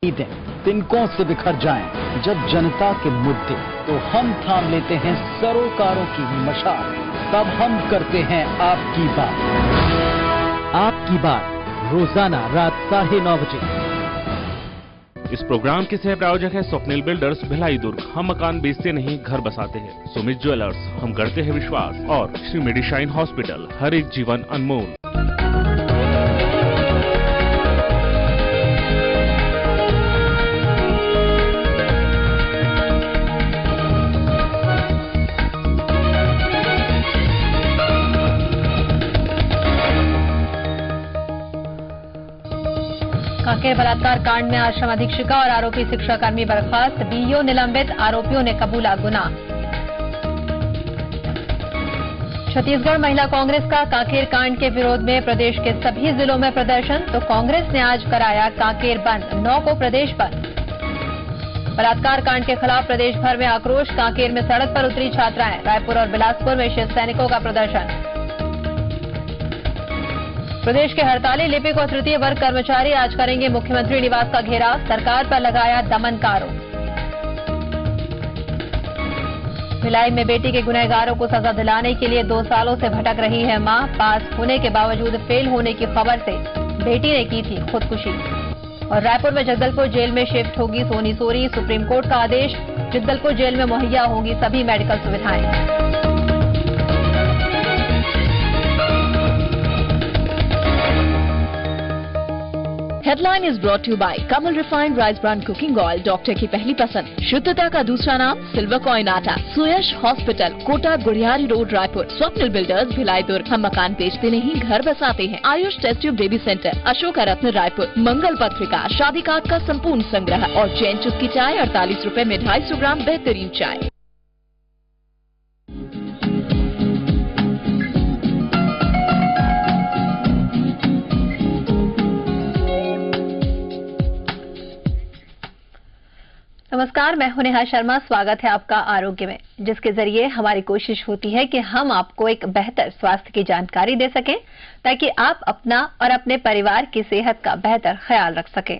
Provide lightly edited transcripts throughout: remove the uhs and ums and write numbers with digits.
दिन तिनकों से बिखर जाएं जब जनता के मुद्दे तो हम थाम लेते हैं सरोकारों की मशाल, तब हम करते हैं आपकी बात। आपकी बात रोजाना रात 9:30 बजे। इस प्रोग्राम के सह प्रायोजक है स्वप्निल बिल्डर्स भिलाई दुर्ग। हम मकान बेचते नहीं घर बसाते हैं। सुमित ज्वेलर्स, हम करते हैं विश्वास। और श्री मेडिशाइन हॉस्पिटल, हर एक जीवन अनमोल। कांकेर बलात्कार कांड में आश्रम अधीक्षिका और आरोपी शिक्षाकर्मी बर्खास्त, बीईओ निलंबित, आरोपियों ने कबूला गुनाह। छत्तीसगढ़ महिला कांग्रेस का कांकेर कांड के विरोध में प्रदेश के सभी जिलों में प्रदर्शन, तो कांग्रेस ने आज कराया कांकेर बंद, 9 को प्रदेश बंद। बलात्कार कांड के खिलाफ प्रदेश भर में आक्रोश, कांकेर में सड़क पर उतरी छात्राएं, रायपुर और बिलासपुर में शिव सैनिकों का प्रदर्शन। प्रदेश के हड़ताली लिपिक और तृतीय वर्ग कर्मचारी आज करेंगे मुख्यमंत्री निवास का घेराव, सरकार पर लगाया दमन का आरोप। भिलाई में बेटी के गुनहगारों को सजा दिलाने के लिए 2 सालों से भटक रही है मां, पास होने के बावजूद फेल होने की खबर से बेटी ने की थी खुदकुशी। और रायपुर में जगदलपुर जेल में शिफ्ट होगी सोनी सोरी, सुप्रीम कोर्ट का आदेश, जगदलपुर जेल में मुहैया होंगी सभी मेडिकल सुविधाएं। Headline is brought you by Kamal refined rice brand cooking oil, doctor की पहली पसंद, शुद्धता का दूसरा नाम, सिल्वर कॉइन आटा। Suyash hospital, Kota Gudiyari road, Raipur. Swapnil builders Bhilai Durg, हम मकान बेचते नहीं घर बसाते हैं। Ayush test tube baby centre, Ashoka Ratna Raipur. Mangal Patrika, शादी कार्ड का संपूर्ण संग्रह और जैन चुस्की चाय 48 रुपए में 250 ग्राम बेहतरीन चाय। नमस्कार, मैं हूं नेहा शर्मा। स्वागत है आपका आरोग्य में, जिसके जरिए हमारी कोशिश होती है कि हम आपको एक बेहतर स्वास्थ्य की जानकारी दे सकें ताकि आप अपना और अपने परिवार की सेहत का बेहतर ख्याल रख सकें।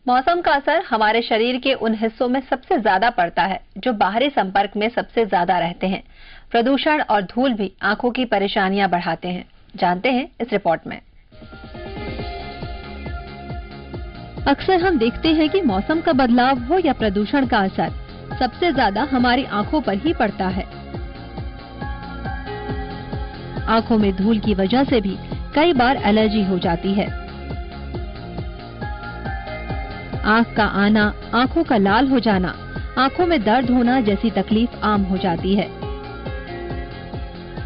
मौसम का असर हमारे शरीर के उन हिस्सों में सबसे ज्यादा पड़ता है जो बाहरी संपर्क में सबसे ज्यादा रहते हैं। प्रदूषण और धूल भी आंखों की परेशानियां बढ़ाते हैं। जानते हैं इस रिपोर्ट में। अक्सर हम देखते हैं कि मौसम का बदलाव हो या प्रदूषण का असर सबसे ज्यादा हमारी आंखों पर ही पड़ता है। आंखों में धूल की वजह से भी कई बार एलर्जी हो जाती है। आंख का आना, आंखों का लाल हो जाना, आंखों में दर्द होना जैसी तकलीफ आम हो जाती है।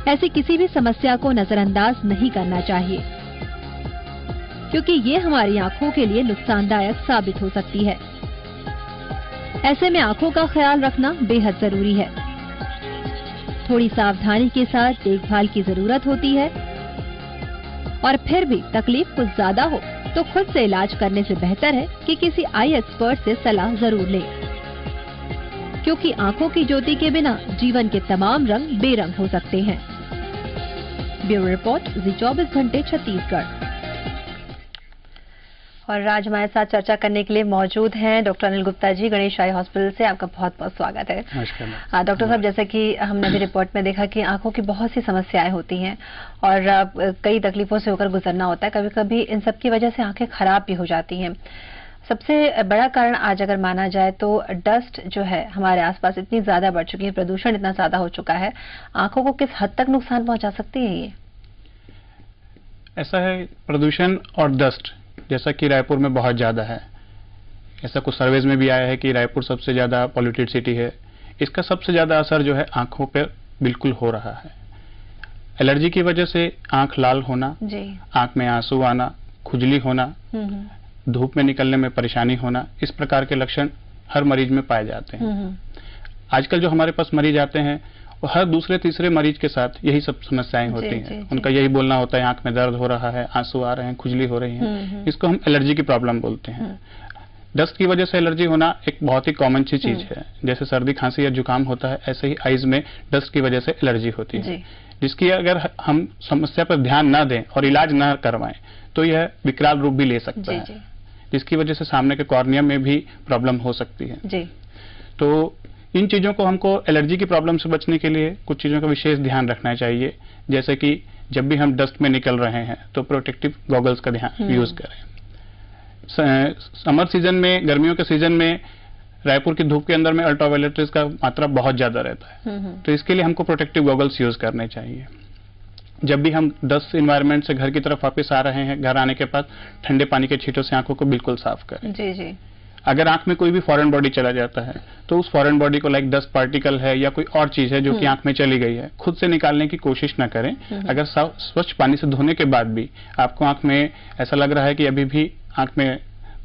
ऐसी किसी भी समस्या को नजरअंदाज नहीं करना चाहिए, क्योंकि ये हमारी आंखों के लिए नुकसानदायक साबित हो सकती है। ऐसे में आंखों का ख्याल रखना बेहद जरूरी है। थोड़ी सावधानी के साथ देखभाल की जरूरत होती है, और फिर भी तकलीफ कुछ ज्यादा हो तो खुद से इलाज करने से बेहतर है कि किसी आई एक्सपर्ट से सलाह जरूर लें, क्योंकि आंखों की ज्योति के बिना जीवन के तमाम रंग बेरंग हो सकते हैं। ब्यूरो रिपोर्ट, जी 24 घंटे छत्तीसगढ़। और आज हमारे साथ चर्चा करने के लिए मौजूद हैं doctor Anil Gupta ji, Ganesh eye hospital से। आपका बहुत बहुत स्वागत है। नमस्कार डॉक्टर साहब, जैसे कि हमने भी रिपोर्ट में देखा कि आंखों की बहुत सी समस्याएं होती हैं और कई तकलीफों से होकर गुजरना होता है। कभी कभी इन सब की वजह से आंखें खराब भी हो जाती हैं। सबसे बड़ा कारण आज अगर माना जाए तो डस्ट जो है हमारे आसपास इतनी ज्यादा बढ़ चुकी है, प्रदूषण इतना ज्यादा हो चुका है, आंखों को किस हद तक नुकसान पहुंचा सकती है ये? ऐसा है, प्रदूषण और डस्ट जैसा कि रायपुर में बहुत ज्यादा है। ऐसा कुछ सर्वेज में भी आया है कि रायपुर सबसे ज्यादा पॉल्यूटेड सिटी है। इसका सबसे ज्यादा असर जो है आंखों पर बिल्कुल हो रहा है। एलर्जी की वजह से आंख लाल होना, आंख में आंसू आना, खुजली होना, धूप में निकलने में परेशानी होना, इस प्रकार के लक्षण हर मरीज में पाए जाते हैं। आजकल जो हमारे पास मरीज आते हैं वो हर दूसरे तीसरे मरीज के साथ यही सब समस्याएं होती हैं। उनका यही बोलना होता है, आंख में दर्द हो रहा है, आंसू आ रहे हैं, खुजली हो रही है। इसको हम एलर्जी की प्रॉब्लम बोलते हैं। डस्ट की वजह से एलर्जी होना एक बहुत ही कॉमन सी चीज है। जैसे सर्दी खांसी या जुकाम होता है, ऐसे ही आईज में डस्ट की वजह से एलर्जी होती है, जिसकी अगर हम समस्या पर ध्यान ना दें और इलाज ना करवाएं तो यह विकराल रूप भी ले सकता है, जिसकी वजह से सामने के कॉर्निया में भी प्रॉब्लम हो सकती है। तो इन चीजों को हमको एलर्जी की प्रॉब्लम से बचने के लिए कुछ चीजों का विशेष ध्यान रखना चाहिए, जैसे कि जब भी हम डस्ट में निकल रहे हैं तो प्रोटेक्टिव गॉगल्स का ध्यान यूज करें। समर सीजन में, गर्मियों के सीजन में रायपुर की धूप के अंदर में अल्ट्रावायलेट रेज का मात्रा बहुत ज्यादा रहता है, तो इसके लिए हमको प्रोटेक्टिव गॉगल्स यूज करने चाहिए। जब भी हम डस्ट इन्वायरमेंट से घर की तरफ वापस आ रहे हैं, घर आने के बाद ठंडे पानी के छींटों से आंखों को बिल्कुल साफ करें। जी। अगर आंख में कोई भी फॉरेन बॉडी चला जाता है तो उस फॉरेन बॉडी को, लाइक डस्ट पार्टिकल है या कोई और चीज है जो कि आंख में चली गई है, खुद से निकालने की कोशिश न करें। अगर स्वच्छ पानी से धोने के बाद भी आपको आंख में ऐसा लग रहा है कि अभी भी आंख में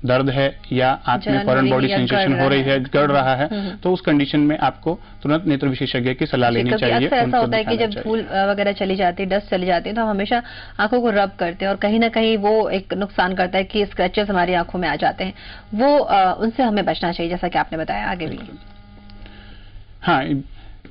दर्द है या आंख में फॉरेन बॉडी सेंसेशन हो रही है, गड़ रहा है, तो उस कंडीशन में आपको तुरंत नेत्र विशेषज्ञ की सलाह लेनी चाहिए। ऐसा होता है कि जब धूल वगैरह चली जाती है, डस्ट चली जाती है, तो हम हमेशा आंखों को रब करते हैं और कहीं ना कहीं वो एक नुकसान करता है कि स्क्रैचेस हमारी आंखों में आ जाते हैं। वो उनसे हमें बचना चाहिए, जैसा कि आपने बताया आगे भी। हाँ,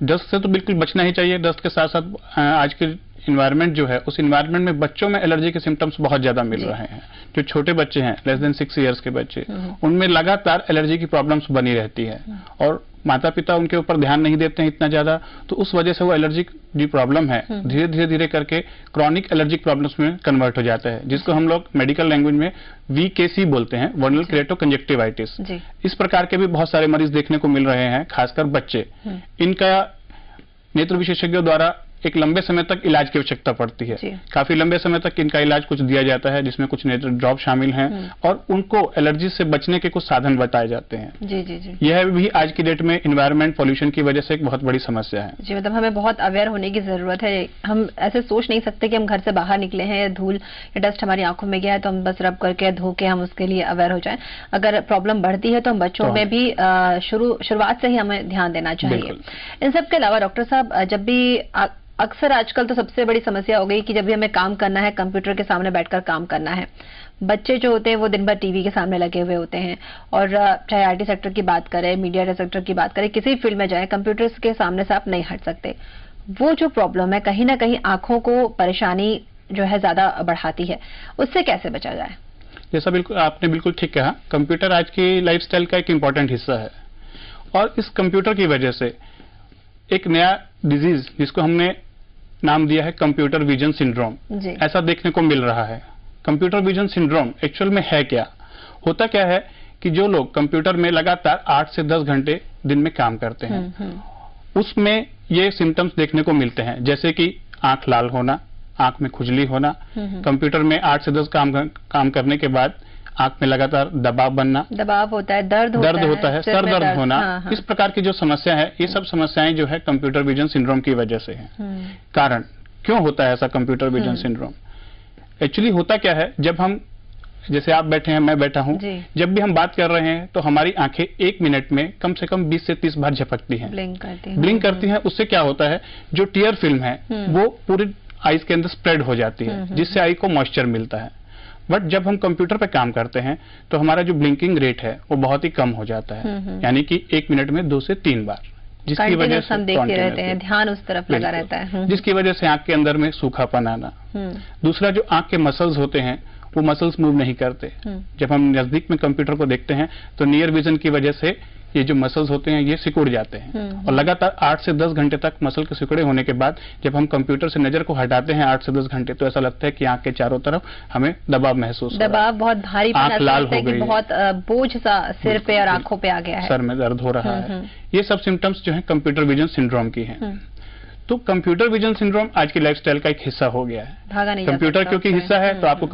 डस्ट से तो बिल्कुल बचना ही चाहिए। डस्ट के साथ साथ आज के इन्वायरमेंट जो है, उस इन्वायरमेंट में बच्चों में एलर्जी के सिम्टम्स बहुत ज्यादा मिल रहे हैं। जो छोटे बच्चे हैं, लेस देन 6 इयर्स के बच्चे, उनमें लगातार एलर्जी की प्रॉब्लम्स बनी रहती है और माता पिता उनके ऊपर ध्यान नहीं देते हैं इतना ज्यादा, तो उस वजह से वो एलर्जी जो प्रॉब्लम है धीरे धीरे करके क्रॉनिक एलर्जिक प्रॉब्लम्स में कन्वर्ट हो जाता है, जिसको हम लोग मेडिकल लैंग्वेज में VKC बोलते हैं, वर्नल केरेटोकंजक्टिवाइटिस। इस प्रकार के भी बहुत सारे मरीज देखने को मिल रहे हैं, खासकर बच्चे। इनका नेत्र विशेषज्ञों द्वारा एक लंबे समय तक इलाज की आवश्यकता पड़ती है। काफी लंबे समय तक इनका इलाज कुछ दिया जाता है, जिसमें कुछ नेत्र ड्रॉप शामिल हैं और उनको एलर्जी से बचने के कुछ साधन बताए जाते हैं। जी। यह भी आज की डेट में इन्वायरमेंट पॉल्यूशन की वजह से एक बहुत बड़ी समस्या है। जी, मतलब हमें बहुत अवेयर होने की जरूरत है। हम ऐसे सोच नहीं सकते कि हम घर से बाहर निकले हैं, धूल या डस्ट हमारी आंखों में गया है तो हम बस रब करके धो के हम उसके लिए अवेयर हो जाए। अगर प्रॉब्लम बढ़ती है तो हम बच्चों में भी शुरुआत से ही हमें ध्यान देना चाहिए। इन सब के अलावा डॉक्टर साहब, जब भी अक्सर आजकल तो सबसे बड़ी समस्या हो गई कि जब भी हमें काम करना है, कंप्यूटर के सामने बैठकर काम करना है। बच्चे जो होते हैं वो दिन भर टीवी के सामने लगे हुए होते हैं और चाहे IT सेक्टर की बात करें, मीडिया सेक्टर की बात करें, किसी फील्ड में जाए, कंप्यूटर्स के सामने से आप नहीं हट सकते। वो जो प्रॉब्लम है कहीं ना कहीं आंखों को परेशानी जो है ज्यादा बढ़ाती है, उससे कैसे बचा जाए? जैसा बिल्कुल आपने बिल्कुल ठीक कहा, कंप्यूटर आज की लाइफस्टाइल का एक इम्पोर्टेंट हिस्सा है और इस कंप्यूटर की वजह से एक नया डिजीज, जिसको हमने नाम दिया है कंप्यूटर विजन सिंड्रोम, ऐसा देखने को मिल रहा है। कंप्यूटर विजन सिंड्रोम एक्चुअल में है क्या? होता क्या है कि जो लोग कंप्यूटर में लगातार 8 से 10 घंटे दिन में काम करते हैं, उसमें ये सिम्टम्स देखने को मिलते हैं, जैसे कि आंख लाल होना, आंख में खुजली होना, कंप्यूटर में 8 से 10 काम करने के बाद आंख में लगातार दबाव बनना, दबाव होता है, दर्द होता है, सर दर्द होना। इस प्रकार की जो समस्या है, ये सब समस्याएं जो है कंप्यूटर विजन सिंड्रोम की वजह से है। कारण क्यों होता है ऐसा कंप्यूटर विजन सिंड्रोम? एक्चुअली होता क्या है, जब हम, जैसे आप बैठे हैं, मैं बैठा हूं, जब भी हम बात कर रहे हैं तो हमारी आंखें 1 मिनट में कम से कम 20 से 30 बार झपकती हैं, ब्लिंक करती हैं। उससे क्या होता है, जो टीयर फिल्म है वो पूरी आईज के अंदर स्प्रेड हो जाती है, जिससे आई को मॉइस्चर मिलता है। बट जब हम कंप्यूटर पे काम करते हैं तो हमारा जो ब्लिंकिंग रेट है वो बहुत ही कम हो जाता है, यानी कि 1 मिनट में 2 से 3 बार, जिसकी वजह से हम देखते रहते हैं, ध्यान उस तरफ लगा रहता है, जिसकी वजह से आंख के अंदर में सूखापन आना। दूसरा, जो आंख के मसल्स होते हैं वो मसल्स मूव नहीं करते। जब हम नजदीक में कंप्यूटर को देखते हैं तो नियर विजन की वजह से ये जो मसल्स होते हैं ये सिकुड़ जाते हैं और लगातार 8 से 10 घंटे तक मसल के सिकुड़े होने के बाद जब हम कंप्यूटर से नजर को हटाते हैं 8 से 10 घंटे, तो ऐसा लगता है कि आंख के चारों तरफ हमें दबाव महसूस हो रहा है, दबाव बहुत भारी, आंख लाल हो गई, बहुत बोझ सा सिर पे और आंखों पे आ गया है, सर में दर्द हो रहा है। ये सब सिम्टम्स जो है कंप्यूटर विजन सिंड्रोम की है। तो कंप्यूटर विजन सिंड्रोम आज की लाइफस्टाइल का एक हिस्सा हो गया है। भागा नहीं कंप्यूटर क्योंकि हिस्सा है तो आपको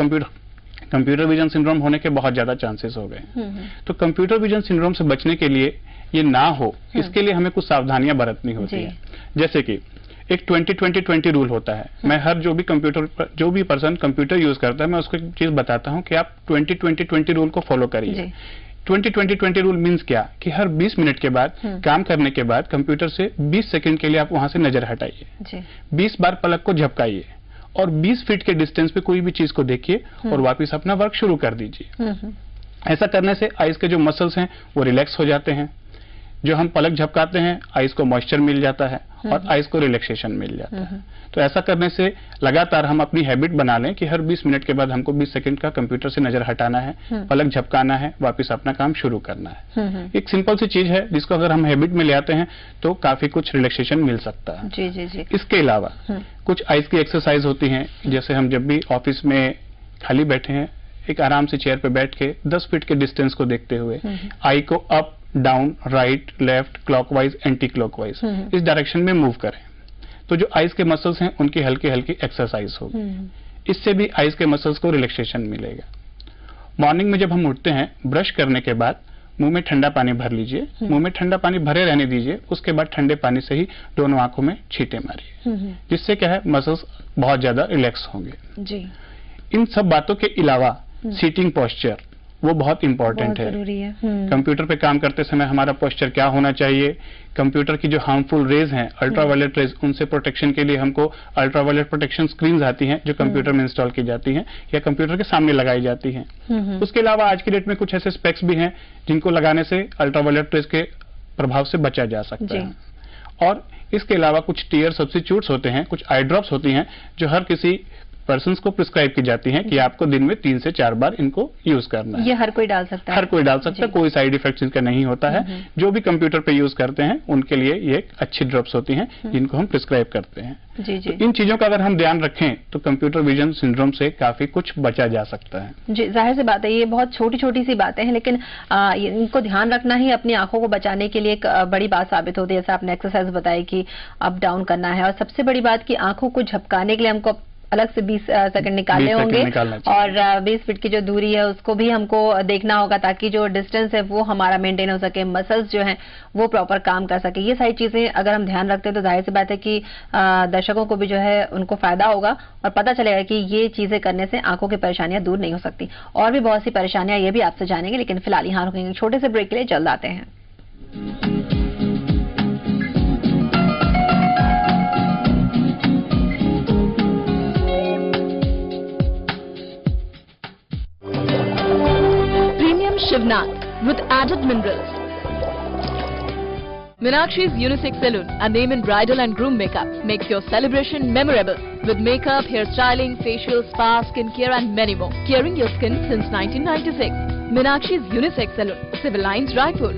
कंप्यूटर विजन सिंड्रोम होने के बहुत ज्यादा चांसेस हो गए। तो कंप्यूटर विजन सिंड्रोम से बचने के लिए, ये ना हो, इसके लिए हमें कुछ सावधानियां बरतनी होती है। जैसे कि एक 20-20-20 रूल होता है। मैं हर जो भी पर्सन कंप्यूटर यूज करता है, मैं उसको एक चीज बताता हूं कि आप 20-20-20 रूल को फॉलो करिए। 20-20-20 रूल मीन्स क्या, कि हर 20 मिनट के बाद काम करने के बाद कंप्यूटर से 20 सेकंड के लिए आप वहां से नजर हटाइए, 20 बार पलक को झपकाइए और 20 फीट के डिस्टेंस पे कोई भी चीज को देखिए और वापस अपना वर्क शुरू कर दीजिए। ऐसा करने से आइज के जो मसल्स हैं वो रिलैक्स हो जाते हैं। जो हम पलक झपकाते हैं आइज को मॉइस्चर मिल जाता है और आइज को रिलैक्सेशन मिल जाता है। तो ऐसा करने से लगातार हम अपनी हैबिट बना लें कि हर 20 मिनट के बाद हमको 20 सेकंड का कंप्यूटर से नजर हटाना है, पलक झपकाना है, वापस अपना काम शुरू करना है। एक सिंपल सी चीज है जिसको अगर हम हैबिट में ले आते हैं तो काफी कुछ रिलैक्सेशन मिल सकता है। जी जी जी। इसके अलावा कुछ आइज की एक्सरसाइज होती हैं, जैसे हम जब भी ऑफिस में खाली बैठे हैं एक आराम से चेयर पे बैठ के 10 फीट के डिस्टेंस को देखते हुए आई को up down right left clockwise anti clockwise इस डायरेक्शन में मूव करें तो जो आइज के मसल्स हैं उनकी हल्की हल्की एक्सरसाइज होगी। इससे भी आइज के मसल्स को रिलैक्सेशन मिलेगा। मॉर्निंग में जब हम उठते हैं ब्रश करने के बाद मुंह में ठंडा पानी भर लीजिए, मुंह में ठंडा पानी भरे रहने दीजिए, उसके बाद ठंडे पानी से ही दोनों आंखों में छींटे मारिए, जिससे क्या है मसल्स बहुत ज्यादा रिलैक्स होंगे जी। इन सब बातों के अलावा सीटिंग पोस्चर वो बहुत इंपॉर्टेंट है। जरूरी है। कंप्यूटर पे काम करते समय हमारा पोस्चर क्या होना चाहिए, कंप्यूटर की जो हार्मफुल रेज हैं अल्ट्रावायलेट रेज उनसे प्रोटेक्शन के लिए हमको अल्ट्रावायलेट प्रोटेक्शन स्क्रीन्स आती हैं जो कंप्यूटर में इंस्टॉल की जाती हैं या कंप्यूटर के सामने लगाई जाती हैं। उसके अलावा आज की डेट में कुछ ऐसे स्पेक्स भी हैं जिनको लगाने से अल्ट्रावायलेट रेज के प्रभाव से बचा जा सकता है। और इसके अलावा कुछ टीयर सब्स्टिट्यूट्स होते हैं, कुछ आई ड्रॉप्स होती हैं जो हर किसी पर्सन को प्रिस्क्राइब की जाती हैं कि आपको दिन में 3 से 4 बार इनको यूज करना है। ये हर कोई डाल सकता है। हर कोई डाल सकता है, कोई साइड इफेक्ट इनका नहीं होता है। जो भी कंप्यूटर पे यूज करते हैं उनके लिए ये अच्छी ड्रॉप्स होती हैं जिनको हम प्रिस्क्राइब करते हैं। जी जी। तो इन चीजों का अगर हम ध्यान रखें तो कंप्यूटर विजन सिंड्रोम से काफी कुछ बचा जा सकता है। जी, जाहिर सी बात है ये बहुत छोटी छोटी सी बातें हैं, लेकिन इनको ध्यान रखना ही अपनी आंखों को बचाने के लिए एक बड़ी बात साबित होती है। जैसा आपने एक्सरसाइज बताई कि अप डाउन करना है, और सबसे बड़ी बात कि आंखों को झपकाने के लिए हमको अलग से 20 सेकंड निकालने होंगे और 20 फीट की जो दूरी है उसको भी हमको देखना होगा ताकि जो डिस्टेंस है वो हमारा मेंटेन हो सके, मसल्स जो हैं वो प्रॉपर काम कर सके। ये सारी चीजें अगर हम ध्यान रखते हैं तो जाहिर सी बात है कि दर्शकों को भी जो है उनको फायदा होगा और पता चलेगा कि ये चीजें करने से आंखों की परेशानियां दूर नहीं हो सकती। और भी बहुत सी परेशानियां ये भी आपसे जानेंगे, लेकिन फिलहाल यहाँ रुकेंगे छोटे से ब्रेक के लिए, जल्द आते हैं। Shivnath with added minerals. Meenakshi's Unisex Salon, a name in bridal and groom makeup, makes your celebration memorable with makeup, hairstyling, facial, spa, skincare and many more. Caring your skin since 1996. Meenakshi's Unisex Salon, Civil Lines, Raipur.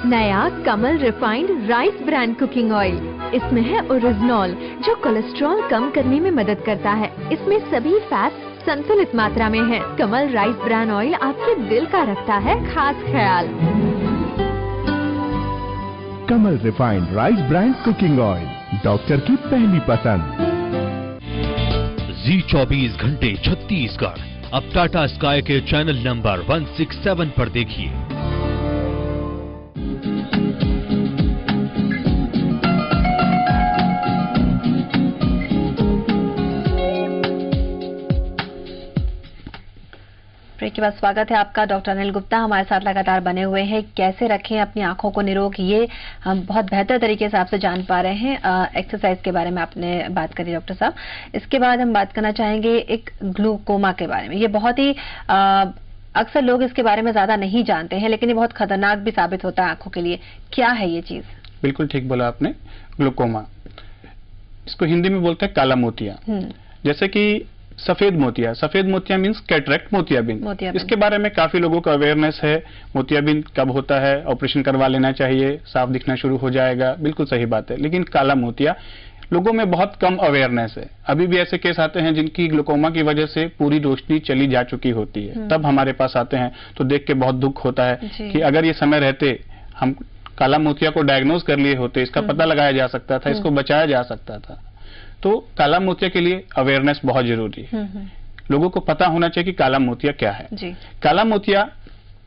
नया Kamal refined rice brand cooking oil. इसमें है original जो cholesterol कम करने में मदद करता है। इसमें सभी फैट संतुलित मात्रा में है। कमल राइस ब्रांड ऑयल आपके दिल का रखता है खास ख्याल। Kamal refined rice brand cooking oil, doctor की पहली पसंद। जी24 घंटे छत्तीसगढ़ अब टाटा स्काई के चैनल नंबर 167 पर देखिए। ब्रेक के बाद स्वागत है आपका। डॉक्टर अनिल गुप्ता हमारे साथ लगातार बने हुए हैं। कैसे रखें अपनी आंखों को निरोग, ये हम बहुत बेहतर तरीके से आपसे जान पा रहे हैं। एक्सरसाइज के बारे में आपने बात करी डॉक्टर साहब। इसके बाद हम बात करना चाहेंगे एक ग्लूकोमा के बारे में। ये बहुत ही अक्सर लोग इसके बारे में ज्यादा नहीं जानते हैं, लेकिन ये बहुत खतरनाक भी साबित होता है आंखों के लिए। क्या है ये चीज? बिल्कुल ठीक बोला आपने, ग्लूकोमा। इसको हिंदी में बोलते हैं काला मोतिया। जैसे कि सफेद मोतिया, सफेद मोतिया मीन्स कैटरेक्ट, मोतियाबिंद। इसके बारे में काफी लोगों को अवेयरनेस है। मोतियाबिंद कब होता है, ऑपरेशन करवा लेना चाहिए, साफ दिखना शुरू हो जाएगा, बिल्कुल सही बात है। लेकिन काला मोतिया लोगों में बहुत कम अवेयरनेस है। अभी भी ऐसे केस आते हैं जिनकी ग्लूकोमा की वजह से पूरी रोशनी चली जा चुकी होती है, तब हमारे पास आते हैं तो देख के बहुत दुख होता है कि अगर ये समय रहते हम काला मोतिया को डायग्नोज कर लिए होते, इसका पता लगाया जा सकता था, इसको बचाया जा सकता था। तो काला मोतिया के लिए अवेयरनेस बहुत जरूरी है। लोगों को पता होना चाहिए कि काला मोतिया क्या है जी। काला मोतिया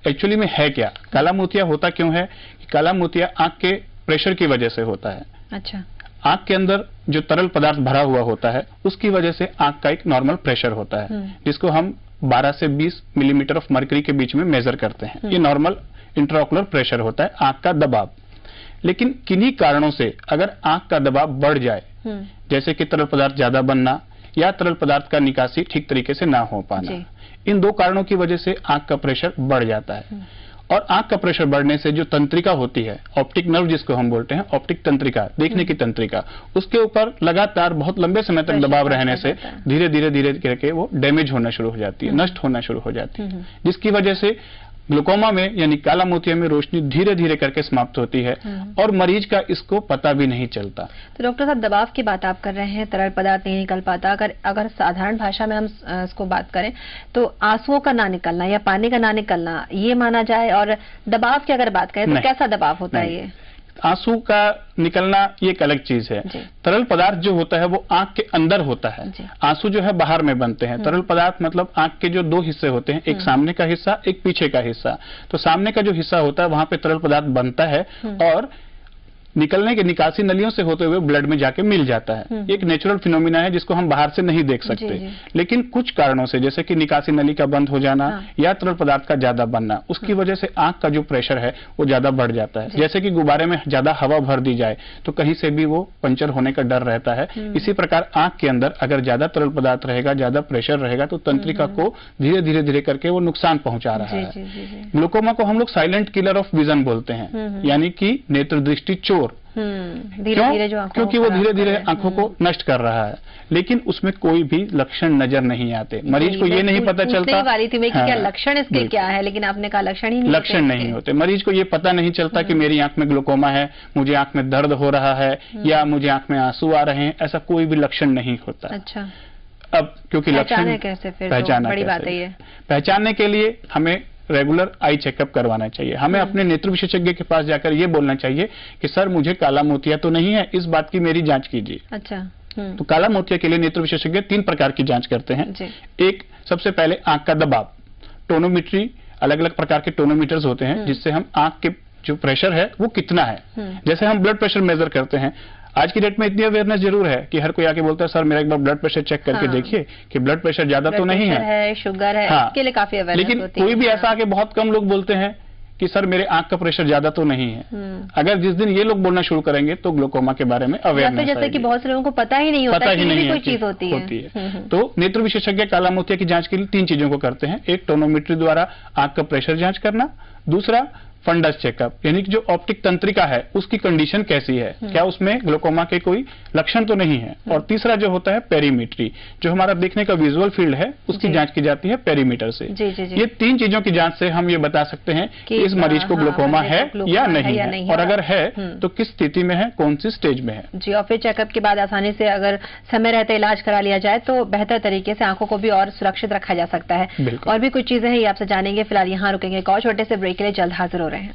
एक्चुअली में है क्या, काला मोतिया होता क्यों है? काला मोतिया आंख के प्रेशर की वजह से होता है। अच्छा। आंख के अंदर जो तरल पदार्थ भरा हुआ होता है उसकी वजह से आंख का एक नॉर्मल प्रेशर होता है, जिसको हम 12 से 20 मिलीमीटर ऑफ मर्करी के बीच में मेजर करते हैं। ये नॉर्मल इंट्राओकुलर प्रेशर होता है, आंख का दबाव। लेकिन किन्हीं कारणों से अगर आंख का दबाव बढ़ जाए, जैसे कि तरल पदार्थ ज्यादा बनना या तरल पदार्थ का निकासी ठीक तरीके से ना हो पाना। इन 2 कारणों की वजह से आंख का प्रेशर बढ़ जाता है। और आंख का प्रेशर बढ़ने से जो तंत्रिका होती है, ऑप्टिक नर्व जिसको हम बोलते हैं, ऑप्टिक तंत्रिका, देखने की तंत्रिका, उसके ऊपर लगातार बहुत लंबे समय तक दबाव रहने से धीरे धीरे करके वो डैमेज होना शुरू हो जाती है, नष्ट होना शुरू हो जाती है, जिसकी वजह से ग्लूकोमा में यानी काला मोतिया में रोशनी धीरे धीरे करके समाप्त होती है और मरीज का इसको पता भी नहीं चलता। तो डॉक्टर साहब, दबाव की बात आप कर रहे हैं, तरल पदार्थ नहीं निकल पाता, अगर साधारण भाषा में हम इसको बात करें तो आंसुओं का ना निकलना या पानी का ना निकलना ये माना जाए, और दबाव की अगर बात करें तो कैसा दबाव होता है ये? आंसू का निकलना ये एक अलग चीज है। तरल पदार्थ जो होता है वो आंख के अंदर होता है, आंसू जो है बाहर में बनते हैं। तरल पदार्थ मतलब आंख के जो 2 हिस्से होते हैं, एक सामने का हिस्सा, एक पीछे का हिस्सा। तो सामने का जो हिस्सा होता है वहां पे तरल पदार्थ बनता है और निकलने के निकासी नलियों से होते हुए ब्लड में जाके मिल जाता है। एक नेचुरल फिनोमिना है जिसको हम बाहर से नहीं देख सकते, लेकिन कुछ कारणों से जैसे कि निकासी नली का बंद हो जाना या तरल पदार्थ का ज्यादा बनना, उसकी वजह से आंख का जो प्रेशर है वो ज्यादा बढ़ जाता है। जैसे कि गुब्बारे में ज्यादा हवा भर दी जाए तो कहीं से भी वो पंचर होने का डर रहता है। इसी प्रकार आंख के अंदर अगर ज्यादा तरल पदार्थ रहेगा, ज्यादा प्रेशर रहेगा तो तंत्रिका को धीरे धीरे करके वो नुकसान पहुंचा रहा है। ग्लूकोमा को हम लोग साइलेंट किलर ऑफ विजन बोलते हैं, यानी कि नेत्र दृष्टि चोर। धीरे-धीरे जो क्योंकि वो धीरे धीरे आंखों को नष्ट कर रहा है, लेकिन उसमें कोई भी लक्षण नजर नहीं आते। मरीज को ये नहीं पता चलता वाली थी मैं कि क्या लक्षण इसके क्या है, लेकिन आपने कहा लक्षण ही नहीं, लक्षण नहीं होते। मरीज को ये पता नहीं चलता कि मेरी आंख में ग्लूकोमा है, मुझे आंख में दर्द हो रहा है या मुझे आंख में आंसू आ रहे हैं, ऐसा कोई भी लक्षण नहीं होता। अच्छा, अब क्योंकि लक्षण कैसे, फिर पहचाना बड़ी बात है ये। पहचानने के लिए हमें रेगुलर आई चेकअप करवाना चाहिए। हमें अपने नेत्र विशेषज्ञ के पास जाकर ये बोलना चाहिए कि सर मुझे काला मोतिया तो नहीं है, इस बात की मेरी जांच कीजिए। अच्छा। तो काला मोतिया के लिए नेत्र विशेषज्ञ 3 प्रकार की जांच करते हैं। एक, सबसे पहले आंख का दबाव, टोनोमेट्री, अलग अलग प्रकार के टोनोमीटर्स होते हैं जिससे हम आंख के जो प्रेशर है वो कितना है, जैसे हम ब्लड प्रेशर मेजर करते हैं। आज की डेट में इतनी अवेयरनेस जरूर है कि हर कोई आके बोलता है सर मेरा एक बार ब्लड प्रेशर चेक करके देखिए कि ब्लड प्रेशर ज्यादा तो नहीं है, शुगर है, इसके लिए काफी अवेयरनेस लेकिन होती है। कोई भी ऐसा आके बहुत कम लोग बोलते हैं कि सर मेरे आंख का प्रेशर ज्यादा तो नहीं है। अगर जिस दिन ये लोग बोलना शुरू करेंगे तो ग्लूकोमा के बारे में अवेयरनेस जैसे कि बहुत से लोगों को पता ही नहीं होता कि ये कोई चीज होती है। तो नेत्र विशेषज्ञ काला मोतिया की जांच के लिए 3 चीजों को करते हैं। एक, टोनोमेट्री द्वारा आंख का प्रेशर जांच करना। दूसरा, फंडस चेकअप, यानी कि जो ऑप्टिक तंत्रिका है उसकी कंडीशन कैसी है, क्या उसमें ग्लूकोमा के कोई लक्षण तो नहीं है। और तीसरा जो होता है पेरीमीट्री, जो हमारा देखने का विजुअल फील्ड है उसकी जांच की जाती है पेरीमीटर से। ये 3 चीजों की जांच से हम ये बता सकते हैं कि इस मरीज को ग्लूकोमा है या नहीं है, और अगर है तो किस स्थिति में है, कौन सी स्टेज में है। जी, और फिर चेकअप के बाद आसानी से अगर समय रहते इलाज करा लिया जाए तो बेहतर तरीके से आंखों को भी और सुरक्षित रखा जा सकता है। और भी कुछ चीजें हैं ये आपसे जानेंगे, फिलहाल यहाँ रुकेंगे, एक और छोटे से ब्रेक के लिए जल्द हाजिर हो रहे हैं।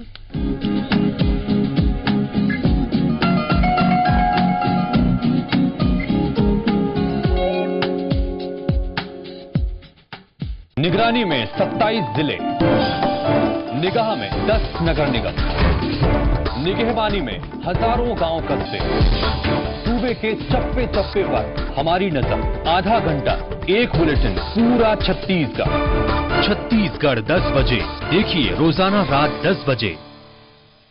निगरानी में 27 जिले, निगाह में 10 नगर निगम, निगहबानी में हजारों गांव कस्बे, सूबे के चप्पे चप्पे पर हमारी नजर, आधा घंटा एक बुलेटिन, पूरा छत्तीसगढ़ 10 बजे। देखिए रोजाना रात 10 बजे।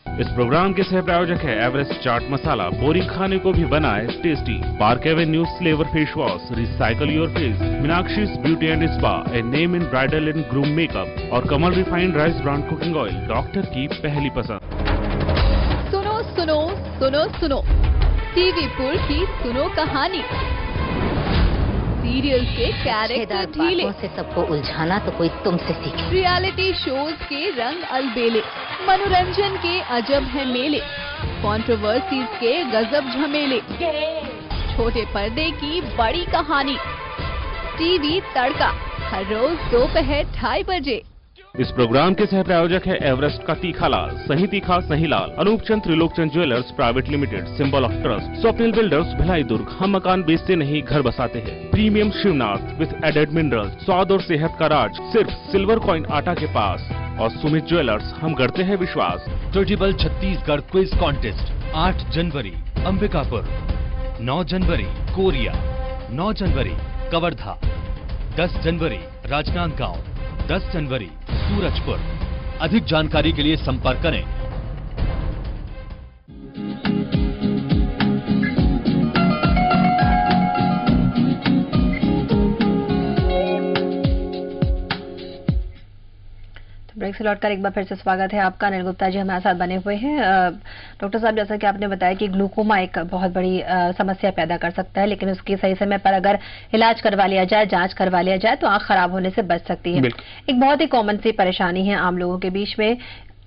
इस प्रोग्राम के सह प्रायोजक है एवरेस्ट चाट मसाला, बोरिंग खाने को भी बनाए tasty, Park Avenue flavour face wash, recycle your face, Meenakshi beauty and spa, a name in bridal and groom makeup, और Kamal refined rice brand cooking oil, doctor की पहली पसंद। सुनो सुनो सुनो सुनो, टीवी पुर की सुनो कहानी, सीरियल के कैरेक्टर ढीले से सबको उलझाना तो कोई तुमसे सीखे, रियलिटी शोज के रंग अलबेले, मनोरंजन के अजब है मेले, कंट्रोवर्सीज के गजब झमेले, छोटे पर्दे की बड़ी कहानी, टीवी तड़का, हर रोज दोपहर 2:30 बजे। इस प्रोग्राम के सह प्रायोजक है एवरेस्ट का तीखा लाल, सही तीखा सही लाल, Anupchand Trilokchand jewellers private limited, symbol of trust, Swapnil builders Bhilai Durg, हम मकान बेचते नहीं घर बसाते हैं, premium Shivnath with added minerals, स्वाद और सेहत का राज सिर्फ सिल्वर कॉइन आटा के पास, और सुमित ज्वेलर्स, हम करते हैं विश्वास। ट्रेडिबल छत्तीसगढ़ क्विज कॉन्टेस्ट 8 जनवरी अंबिकापुर, 9 जनवरी कोरिया, 9 जनवरी कवर्धा, 10 जनवरी राजनांदगांव, 10 जनवरी सूरजपुर। अधिक जानकारी के लिए संपर्क करें। ब्रेक से लौटकर एक बार फिर से स्वागत है आपका। अनिल गुप्ता जी हमारे साथ बने हुए हैं। डॉक्टर साहब, जैसा कि आपने बताया कि ग्लूकोमा एक बहुत बड़ी समस्या पैदा कर सकता है, लेकिन उसकी सही समय पर अगर इलाज करवा लिया जाए, जांच करवा लिया जाए तो आंख खराब होने से बच सकती है। एक बहुत ही कॉमन सी परेशानी है आम लोगों के बीच में,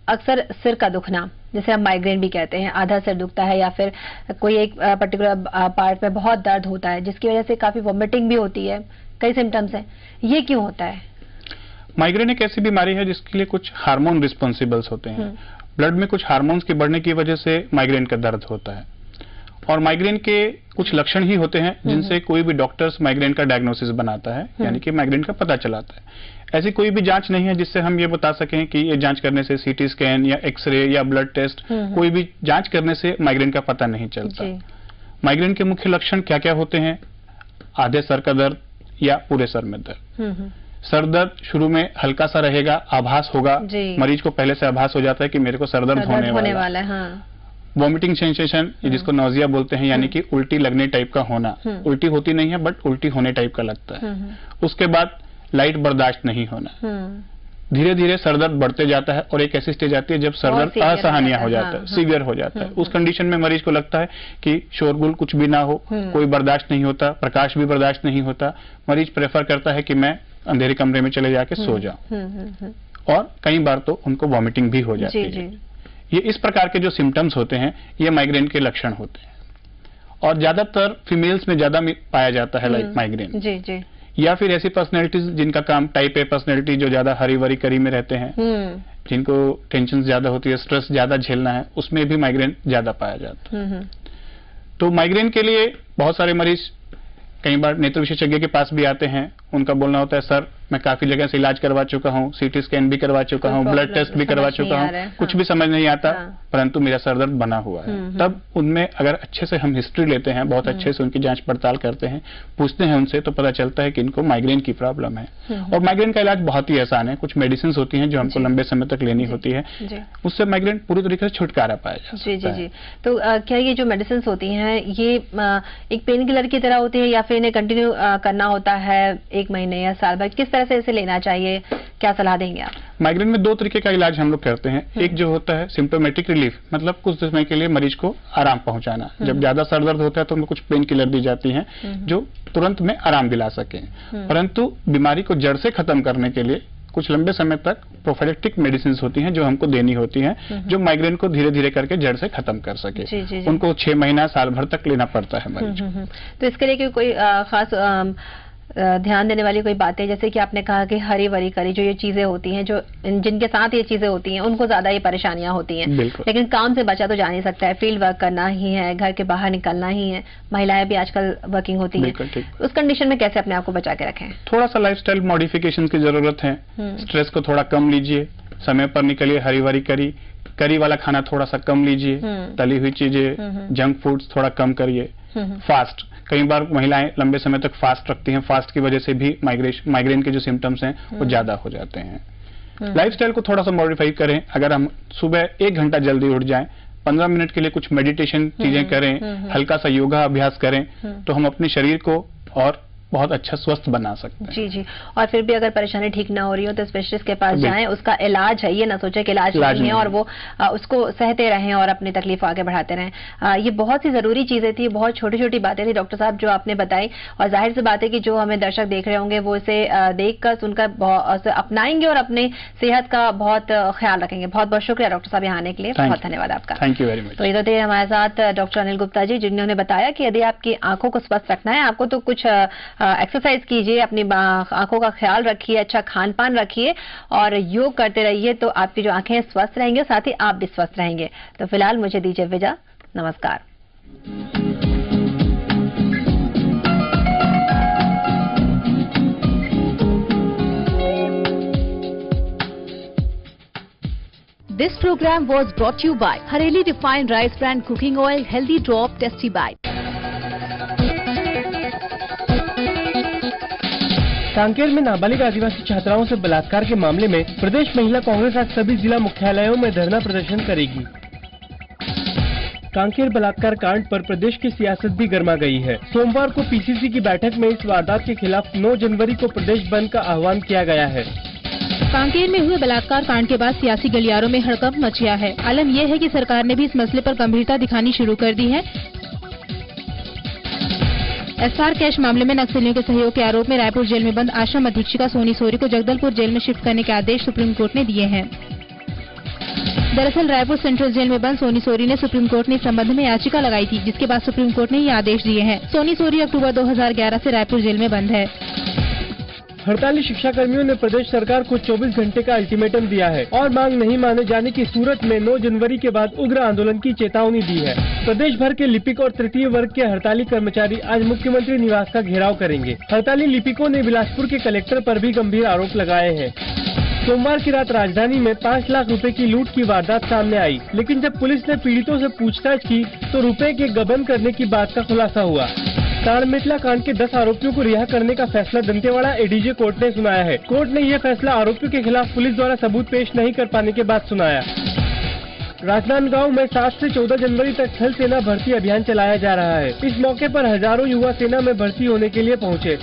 अक्सर सिर का दुखना, जिसे हम माइग्रेन भी कहते हैं। आधा सिर दुखता है या फिर कोई एक पर्टिकुलर पार्ट में बहुत दर्द होता है, जिसकी वजह से काफी वॉमिटिंग भी होती है, कई सिम्टम्स हैं। ये क्यों होता है? माइग्रेन एक ऐसी बीमारी है जिसके लिए कुछ हार्मोन रिस्पॉन्सिबल्स होते हैं। ब्लड में कुछ हार्मोन्स के बढ़ने की वजह से माइग्रेन का दर्द होता है, और माइग्रेन के कुछ लक्षण ही होते हैं जिनसे कोई भी डॉक्टर्स माइग्रेन का डायग्नोसिस बनाता है, यानी कि माइग्रेन का पता चलाता है। ऐसी कोई भी जांच नहीं है जिससे हम ये बता सकें कि ये जांच करने से सीटी स्कैन या एक्सरे या ब्लड टेस्ट, कोई भी जांच करने से माइग्रेन का पता नहीं चलता। माइग्रेन के मुख्य लक्षण क्या क्या होते हैं? आधे सर का दर्द या पूरे सर में दर्द। सर दर्द शुरू में हल्का सा रहेगा, आभास होगा, मरीज को पहले से आभास हो जाता है कि मेरे को सर दर्द होने वाला है। वॉमिटिंग सेंसेशन, जिसको नोजिया बोलते हैं, यानी कि उल्टी लगने टाइप का होना। उल्टी होती नहीं है बट उल्टी होने टाइप का लगता है। उसके बाद लाइट बर्दाश्त नहीं होना। धीरे धीरे सर दर्द बढ़ते जाता है और एक ऐसी स्टेज आती है जब सर दर्द असहनीय हो जाता है, सीवियर हो जाता है। उस कंडीशन में मरीज को लगता है कि शोरगुल कुछ भी ना हो, कोई बर्दाश्त नहीं होता, प्रकाश भी बर्दाश्त नहीं होता। मरीज प्रेफर करता है कि मैं अंधेरे कमरे में चले जाके सो जाऊं, और कई बार तो उनको वॉमिटिंग भी हो जाती है। ये इस प्रकार के जो सिम्टम्स होते हैं ये माइग्रेन के लक्षण होते हैं, और ज्यादातर फीमेल्स में ज्यादा पाया जाता है लाइक माइग्रेन। या फिर ऐसी पर्सनैलिटीज जिनका काम टाइप ए पर्सनैलिटी, जो ज्यादा हरी भरी करी में रहते हैं, जिनको टेंशन ज्यादा होती है, स्ट्रेस ज्यादा झेलना है, उसमें भी माइग्रेन ज्यादा पाया जाता है। तो माइग्रेन के लिए बहुत सारे मरीज कई बार नेत्र विशेषज्ञ के पास भी आते हैं। उनका बोलना होता है, सर मैं काफी जगह से इलाज करवा चुका हूँ, सीटी स्कैन भी करवा चुका हूँ, ब्लड टेस्ट भी करवा चुका हूँ, कुछ भी समझ नहीं आता, परंतु मेरा सर दर्द बना हुआ है। तब उनमें अगर अच्छे से हम हिस्ट्री लेते हैं, बहुत अच्छे से उनकी जांच पड़ताल करते हैं, पूछते हैं उनसे, तो पता चलता है कि इनको माइग्रेन की प्रॉब्लम है। और माइग्रेन का इलाज बहुत ही आसान है। कुछ मेडिसिन होती हैं जो हमको लंबे समय तक लेनी होती है, उससे माइग्रेन पूरी तरीके से छुटकारा पाया जा सकता है। तो क्या ये जो मेडिसिन होती हैं ये एक पेन किलर की तरह होती है, या फिर इन्हें कंटिन्यू करना होता है 1 महीने या साल भर? किस तरह से इसे लेना चाहिए, क्या सलाह देंगे आप? माइग्रेन में 2 तरीके का इलाज हम लोग करते हैं। एक जो होता है सिम्प्टोमेटिक रिलीफ, मतलब कुछ समय के लिए मरीज को आराम पहुंचाना। जब ज्यादा सर दर्द होता है तो उनको कुछ पेन किलर दी जाती हैं जो तुरंत में आराम दिला सके। परंतु बीमारी को जड़ से खत्म करने के लिए कुछ लंबे समय तक प्रोफिलैक्टिक मेडिसिन होती हैं जो हमको देनी होती हैं, जो माइग्रेन को धीरे धीरे करके जड़ से खत्म कर सके। उनको 6 महीना साल भर तक लेना पड़ता है मरीज को। तो इसके लिए कोई खास ध्यान देने वाली कोई बातें, जैसे कि आपने कहा कि हरी भरी करी, जो ये चीजें होती हैं, जो जिनके साथ ये चीजें होती हैं उनको ज्यादा ये परेशानियां होती हैं, लेकिन काम से बचा तो जा नहीं सकता है, फील्ड वर्क करना ही है, घर के बाहर निकलना ही है। महिलाएं भी आजकल वर्किंग होती हैं, उस कंडीशन में कैसे अपने आप को बचा के रखें? थोड़ा सा लाइफस्टाइल मॉडिफिकेशन की जरूरत है। स्ट्रेस को थोड़ा कम लीजिए, समय पर निकलिए, हरी भरी करी वाला खाना थोड़ा सा कम लीजिए, तली हुई चीजें, जंक फूड्स थोड़ा कम करिए। फास्ट, कई बार महिलाएं लंबे समय तक फास्ट रखती हैं, फास्ट की वजह से भी माइग्रेन के जो सिम्टम्स हैं वो ज्यादा हो जाते हैं। लाइफस्टाइल को थोड़ा सा मॉडिफाई करें। अगर हम सुबह 1 घंटा जल्दी उठ जाएं, 15 मिनट के लिए कुछ मेडिटेशन चीजें करें, हल्का सा योगा अभ्यास करें, तो हम अपने शरीर को और बहुत अच्छा स्वस्थ बना सकते हैं। जी। और फिर भी अगर परेशानी ठीक ना हो रही हो तो स्पेशलिस्ट के पास जाएं, उसका इलाज है, ये ना सोचे कि इलाज नहीं है और वो उसको सहते रहें और अपनी तकलीफ आगे बढ़ाते रहें। ये बहुत सी जरूरी चीजें थी, बहुत छोटी छोटी बातें थी डॉक्टर साहब जो आपने बताई, और जाहिर सी बात है कि जो हमें दर्शक देख रहे होंगे वो इसे देखकर सुनकर अपनाएंगे और अपने सेहत का बहुत ख्याल रखेंगे। बहुत बहुत शुक्रिया डॉक्टर साहब यहाँ आने के लिए, बहुत धन्यवाद आपका। Thank you very much. तो ये थे हमारे साथ डॉक्टर अनिल गुप्ता जी, जिन्होंने बताया कि यदि आपकी आंखों को स्वस्थ रखना है आपको तो कुछ एक्सरसाइज कीजिए, अपनी आंखों का ख्याल रखिए, अच्छा खान पान रखिए और योग करते रहिए, तो आपकी जो आंखें स्वस्थ रहेंगे, साथ ही आप भी स्वस्थ रहेंगे। तो फिलहाल मुझे दीजिए विदा, नमस्कार। This program was brought to you by Hareli Refined Rice Bran Cooking Oil, Healthy Drop, Tasty Bite. Kanker में नाबालिग आदिवासी छात्राओं से बलात्कार के मामले में प्रदेश महिला कांग्रेस आज सभी जिला मुख्यालयों में धरना प्रदर्शन करेगी। कांकेर बलात्कार कांड पर प्रदेश की सियासत भी गर्मा गई है। सोमवार को पीसीसी की बैठक में इस वारदात के खिलाफ 9 जनवरी को प्रदेश बंद का आह्वान किया गया है। कांकेर में हुए बलात्कार कांड के बाद सियासी गलियारों में हड़कंप मच गया है। आलम यह है कि सरकार ने भी इस मसले पर गंभीरता दिखानी शुरू कर दी है। एसआर कैश मामले में नक्सलियों के सहयोग के आरोप में रायपुर जेल में बंद आश्रम अधीक्षिका सोनी सोरी को जगदलपुर जेल में शिफ्ट करने के आदेश सुप्रीम कोर्ट ने दिए हैं। दरअसल रायपुर सेंट्रल जेल में बंद सोनी सोरी ने सुप्रीम कोर्ट ने इस संबंध में याचिका लगाई थी, जिसके बाद सुप्रीम कोर्ट ने ये आदेश दिए हैं। सोनी सोरी अक्टूबर 2011 से रायपुर जेल में बंद है। हड़ताली शिक्षा कर्मियों ने प्रदेश सरकार को 24 घंटे का अल्टीमेटम दिया है और मांग नहीं माने जाने की सूरत में 9 जनवरी के बाद उग्र आंदोलन की चेतावनी दी है। प्रदेश भर के लिपिक और तृतीय वर्ग के हड़ताली कर्मचारी आज मुख्यमंत्री निवास का घेराव करेंगे। हड़ताली लिपिकों ने बिलासपुर के कलेक्टर पर भी गंभीर आरोप लगाए हैं। सोमवार की रात राजधानी में 5 लाख रुपए की लूट की वारदात सामने आई, लेकिन जब पुलिस ने पीड़ितों से पूछताछ की तो रुपए के गबन करने की बात का खुलासा हुआ। ताड़मेटला कांड के 10 आरोपियों को रिहा करने का फैसला दंतेवाड़ा एडीजे कोर्ट ने सुनाया है। कोर्ट ने यह फैसला आरोपियों के खिलाफ पुलिस द्वारा सबूत पेश नहीं कर पाने के बाद सुनाया। राजनांदगांव में 7 से 14 जनवरी तक थल सेना भर्ती अभियान चलाया जा रहा है। इस मौके पर हजारों युवा सेना में भर्ती होने के लिए पहुँचे।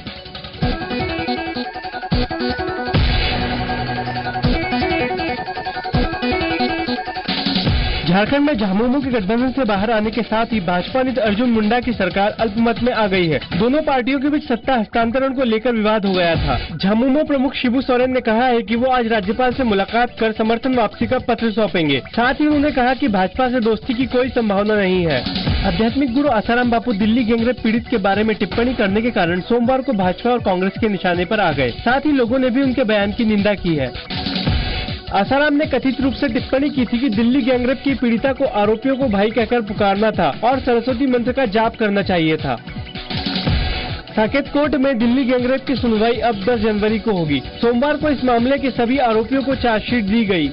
झारखंड में झामुमो के गठबंधन से बाहर आने के साथ ही भाजपा नेता अर्जुन मुंडा की सरकार अल्पमत में आ गई है। दोनों पार्टियों के बीच सत्ता हस्तांतरण को लेकर विवाद हो गया था। झामुमो प्रमुख शिबू सोरेन ने कहा है कि वो आज राज्यपाल से मुलाकात कर समर्थन वापसी का पत्र सौंपेंगे। साथ ही उन्होंने कहा कि भाजपा से दोस्ती की कोई संभावना नहीं है। आध्यात्मिक गुरु आसाराम बापू दिल्ली गैंगरेप पीड़ित के बारे में टिप्पणी करने के कारण सोमवार को भाजपा और कांग्रेस के निशाने पर आ गए। साथ ही लोगों ने भी उनके बयान की निंदा की है। आसाराम ने कथित रूप से टिप्पणी की थी कि दिल्ली गैंगरेप की पीड़िता को आरोपियों को भाई कहकर पुकारना था और सरस्वती मंत्र का जाप करना चाहिए था। साकेत कोर्ट में दिल्ली गैंगरेप की सुनवाई अब 10 जनवरी को होगी। सोमवार को इस मामले के सभी आरोपियों को चार्जशीट दी गई।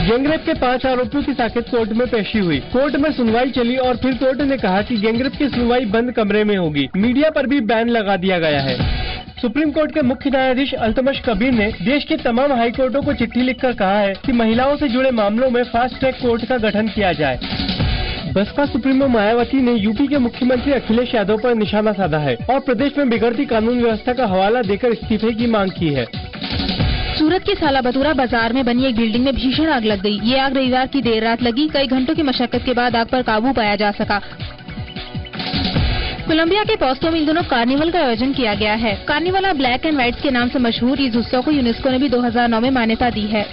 गैंगरेप के 5 आरोपियों की साकेत कोर्ट में पेशी हुई। कोर्ट में सुनवाई चली और फिर कोर्ट ने कहा कि गैंगरेप की सुनवाई बंद कमरे में होगी। मीडिया पर भी बैन लगा दिया गया है। सुप्रीम कोर्ट के मुख्य न्यायाधीश अल्तमश कबीर ने देश के तमाम हाई कोर्टों को चिट्ठी लिखकर कहा है कि महिलाओं से जुड़े मामलों में फास्ट ट्रैक कोर्ट का गठन किया जाए। बसपा सुप्रीमो मायावती ने यूपी के मुख्यमंत्री अखिलेश यादव पर निशाना साधा है और प्रदेश में बिगड़ती कानून व्यवस्था का हवाला देकर इस्तीफे की मांग की है। सूरत के सालाबतूरा बाजार में बनी एक बिल्डिंग में भीषण आग लग गई। ये आग रविवार की देर रात लगी। कई घंटों की मशक्कत के बाद आग पर काबू पाया जा सका। कोलंबिया के पोस्टो में इन दिनों कार्निवल का आयोजन किया गया है। कार्निवल ब्लैक एंड व्हाइट्स के नाम से मशहूर इस उत्सव को यूनेस्को ने भी 2009 में मान्यता दी है।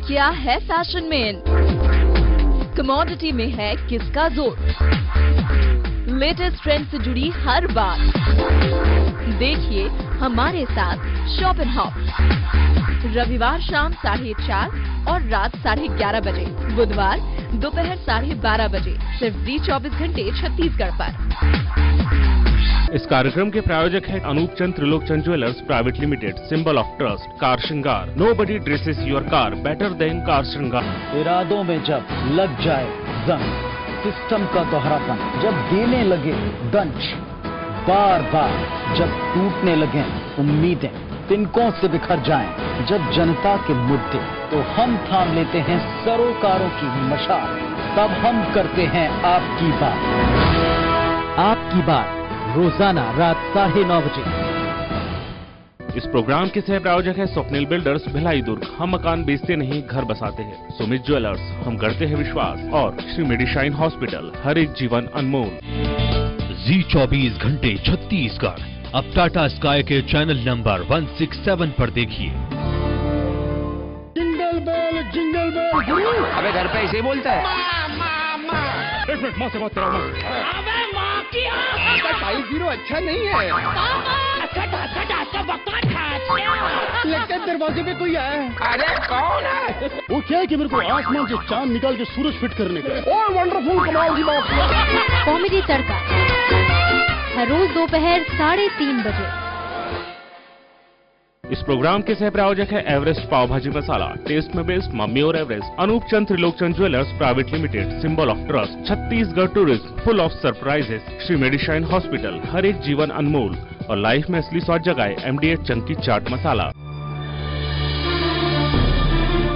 क्या है फैशन में? कमोडिटी में है किसका जोर? लेटेस्ट ट्रेंड से जुड़ी हर बात देखिए हमारे साथ शॉपिंग हॉप। रविवार शाम 4:30 और रात 11:30 बजे, बुधवार दोपहर 12:30 बजे, सिर्फ जी 24 घंटे छत्तीसगढ़ पर। इस कार्यक्रम के प्रायोजक है Anup Chand Trilokchand jewellers private limited, symbol of trust, car Shringar. Nobody dresses your car better than car Shringar. इरादों में जब लग जाए जंग, सिस्टम का दोहरापन जब देने लगे दंश, बार बार जब टूटने लगे उम्मीदें, तिनकों से बिखर जाएं, जब जनता के मुद्दे तो हम थाम लेते हैं सरोकारों की मशाल, तब हम करते हैं आपकी बात। आपकी बात रोजाना रात 9:30 बजे। इस प्रोग्राम के सह प्रायोजक है स्वप्निल बिल्डर्स भिलाई दुर्ग। हम मकान बेचते नहीं घर बसाते हैं। सुमित ज्वेलर्स, हम करते हैं विश्वास। और श्री मेडिशाइन हॉस्पिटल, हर एक जीवन अनमोल। जी 24 घंटे छत्तीसगढ़ अब टाटा स्काई के चैनल नंबर 167 पर देखिए। Jingle bell. अबे घर पे ऐसे बोलता है। एक मिनट, माँ से बात कराओ। अबे माँ की आपका साइज 0 अच्छा नहीं है। लेकिन दरवाजे पे कोई आया है। अरे कौन है? वो क्या है कि मेरे को आसमान से चांद निकाल के सूरज फिट करने का। ओह वंडरफुल, कमाल की बात। कॉमेडी तड़का हर रोज दोपहर 3:30 बजे। इस प्रोग्राम के सह प्रायोजक है एवरेस्ट पाव भाजी मसाला, टेस्ट में बेस्ट मम्मी और Everest. Anoop Chand Trilokchand jewellers private limited, symbol of trust, Chhattisgarh tourism, full of surprises, Shri Medishine hospital, हर एक जीवन अनमोल। और लाइफ में असली स्वाद जगाए MDH चंकी चाट मसाला।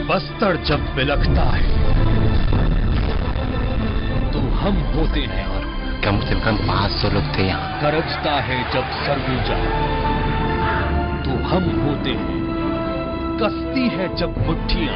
बस्तर जब बिलखता है तो हम होते हैं कम से कम 500 लोग थे यहाँ। गरजता है जब सरगुजा तो हम होते हैं, कसती है जब मुट्ठियां